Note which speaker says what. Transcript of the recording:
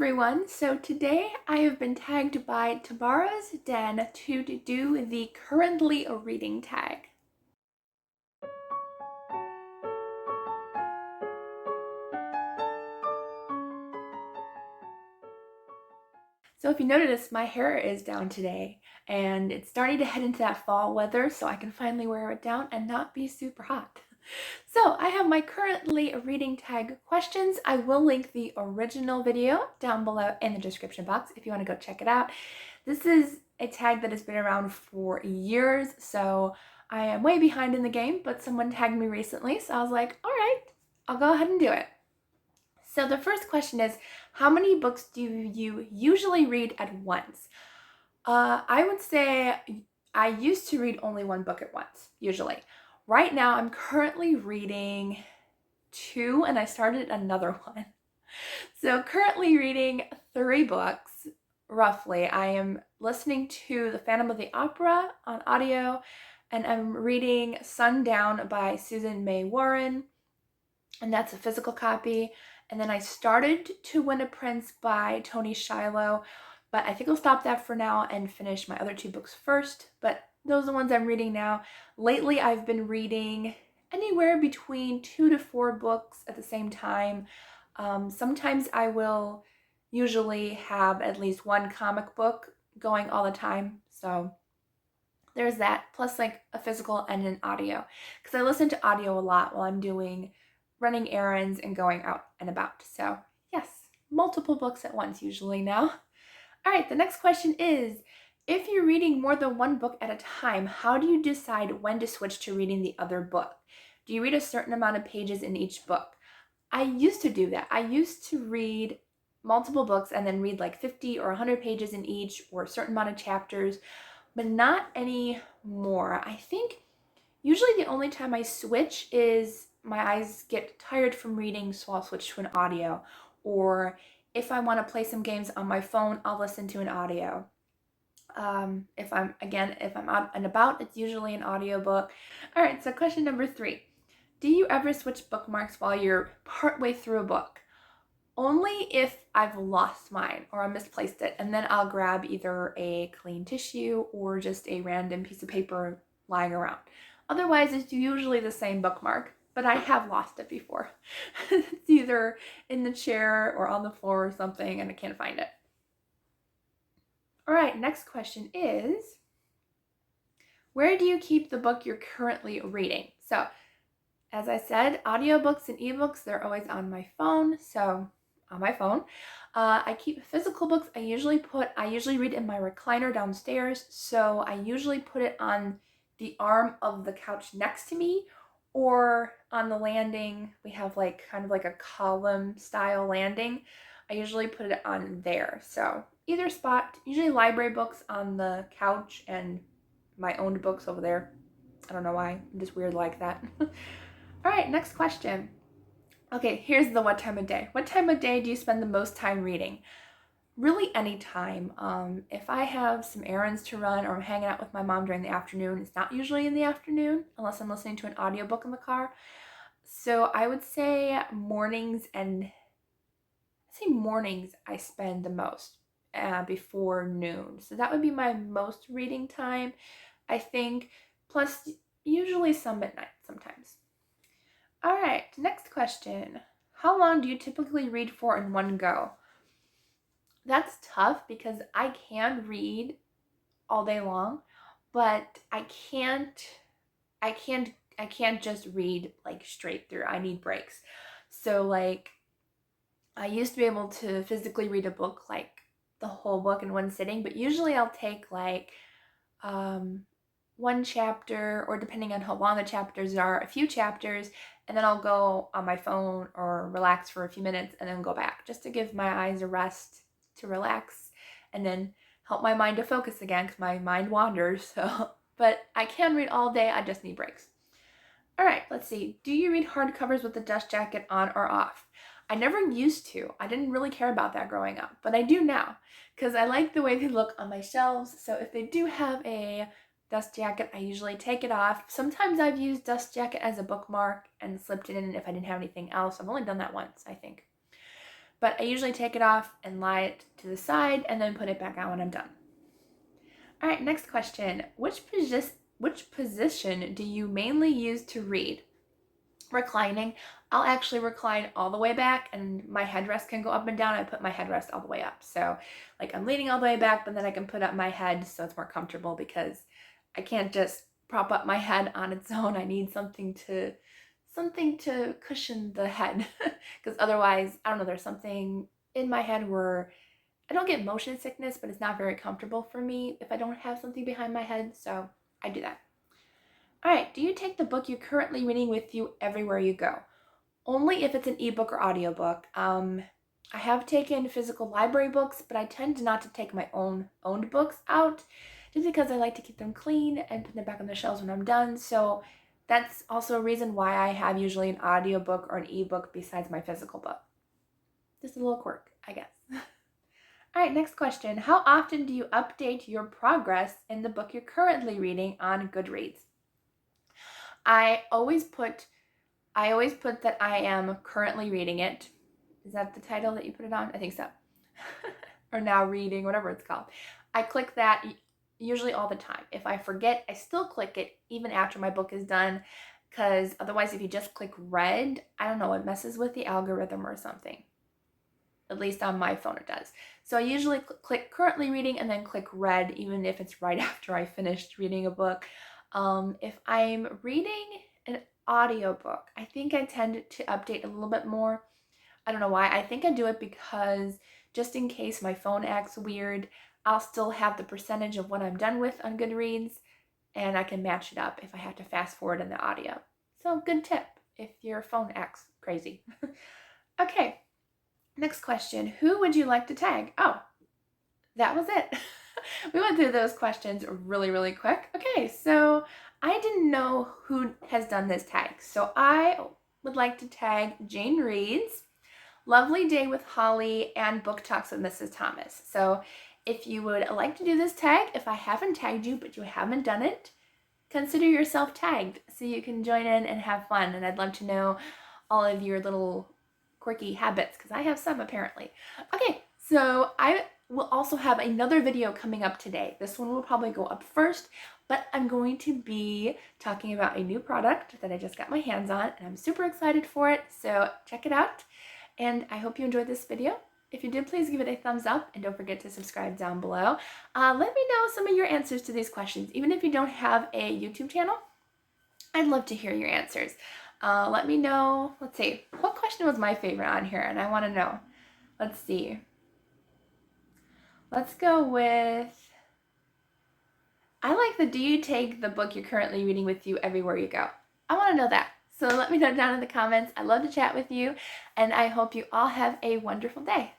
Speaker 1: everyone, so today I have been tagged by Tabara's Den to do the currently reading tag. So if you notice, my hair is down today and it's starting to head into that fall weather, so I can finally wear it down and not be super hot. So I have my currently reading tag questions. I will link the original video down below in the description box if you want to go check it out. This is a tag that has been around for years, so I am way behind in the game, but someone tagged me recently, so I was like, all right, I'll go ahead and do it. So the first question is, how many books do you usually read at once? I would say I used to read only one book at once, usually. Right now, I'm currently reading 2, and I started another one. So currently reading 3 books, roughly. I am listening to The Phantom of the Opera on audio, and I'm reading Sundown by Susan May Warren, and that's a physical copy. And then I started To Win a Prince by Tony Shiloh, but I think I'll stop that for now and finish my other 2 books first. But those are the ones I'm reading now. Lately, I've been reading anywhere between 2 to 4 books at the same time. Sometimes I will usually have at least one comic book going all the time. So there's that, plus like a physical and an audio. Because I listen to audio a lot while I'm running errands and going out and about. So yes, multiple books at once usually now. All right, the next question is, if you're reading more than one book at a time, how do you decide when to switch to reading the other book? Do you read a certain amount of pages in each book? I used to do that. I used to read multiple books and then read like 50 or 100 pages in each, or a certain amount of chapters, but not anymore. I think usually the only time I switch is my eyes get tired from reading, so I'll switch to an audio. Or if I want to play some games on my phone, I'll listen to an audio. If I'm out and about, it's usually an audiobook. All right, so question number 3. Do you ever switch bookmarks while you're partway through a book? Only if I've lost mine or I misplaced it, and then I'll grab either a clean tissue or just a random piece of paper lying around. Otherwise, it's usually the same bookmark, but I have lost it before. It's either in the chair or on the floor or something, and I can't find it. All right, next question is, where do you keep the book you're currently reading? So, as I said, audiobooks and ebooks, they're always on my phone, so on my phone. I keep physical books. I usually read in my recliner downstairs, so I usually put it on the arm of the couch next to me, or on the landing. We have like kind of like a column style landing. I usually put it on there. So either spot, usually library books on the couch and my own books over there. I don't know why, I'm just weird like that. All right, next question. Okay, here's the what time of day. What time of day do you spend the most time reading? Really any time. If I have some errands to run or I'm hanging out with my mom during the afternoon, it's not usually in the afternoon unless I'm listening to an audiobook in the car. So I would say mornings I spend the most before noon. So that would be my most reading time, I think, plus usually some at night sometimes. All right, next question. How long do you typically read for in one go? That's tough because I can read all day long, but I can't just read like straight through. I need breaks. So like I used to be able to physically read a book, like the whole book in one sitting, but usually I'll take like one chapter, or depending on how long the chapters are, a few chapters, and then I'll go on my phone or relax for a few minutes and then go back, just to give my eyes a rest, to relax, and then help my mind to focus again, because my mind wanders. So, but I can read all day, I just need breaks. All right, let's see. Do you read hardcovers with the dust jacket on or off? I never used to. I didn't really care about that growing up, but I do now, because I like the way they look on my shelves. So if they do have a dust jacket, I usually take it off. Sometimes I've used dust jacket as a bookmark and slipped it in if I didn't have anything else. I've only done that once, I think. but I usually take it off and lie it to the side and then put it back on when I'm done. All right, next question. Which position do you mainly use to read? Reclining. I'll actually recline all the way back and my headrest can go up and down. I put my headrest all the way up. So like I'm leaning all the way back, but then I can put up my head so it's more comfortable because I can't just prop up my head on its own. I need something to cushion the head because otherwise, I don't know, there's something in my head where I don't get motion sickness, but it's not very comfortable for me if I don't have something behind my head. So I do that. All right, do you take the book you're currently reading with you everywhere you go? Only if it's an ebook or audiobook. I have taken physical library books, but I tend not to take my owned books out just because I like to keep them clean and put them back on the shelves when I'm done. So that's also a reason why I have usually an audiobook or an ebook besides my physical book. Just a little quirk, I guess. All right, next question. How often do you update your progress in the book you're currently reading on Goodreads? I always put that I am currently reading it. Is that the title that you put it on? I think so. Or now reading, whatever it's called. I click that usually all the time. If I forget, I still click it even after my book is done, because otherwise if you just click read, I don't know, it messes with the algorithm or something. At least on my phone it does. So I usually click currently reading and then click read, even if it's right after I finished reading a book. If I'm reading an audiobook, I think I tend to update a little bit more. I don't know why. I think I do it because just in case my phone acts weird, I'll still have the percentage of what I'm done with on Goodreads, and I can match it up if I have to fast forward in the audio. So good tip if your phone acts crazy. Okay, next question. Who would you like to tag? Oh, that was it. We went through those questions really, really quick. Okay, so I didn't know who has done this tag. So I would like to tag Jane Reads, Lovely Day with Holly, and Book Talks with Mrs. Thomas. So if you would like to do this tag, if I haven't tagged you but you haven't done it, consider yourself tagged so you can join in and have fun. And I'd love to know all of your little quirky habits because I have some apparently. Okay, so I will also have another video coming up today. This one will probably go up first, but I'm going to be talking about a new product that I just got my hands on and I'm super excited for it. So check it out. And I hope you enjoyed this video. If you did, please give it a thumbs up and don't forget to subscribe down below. Let me know some of your answers to these questions. Even if you don't have a YouTube channel, I'd love to hear your answers. Let me know. Let's see. What question was my favorite on here? And I want to know. Let's see. Let's go with, I like the do you take the book you're currently reading with you everywhere you go? I want to know that. So let me know down in the comments. I love to chat with you, and I hope you all have a wonderful day.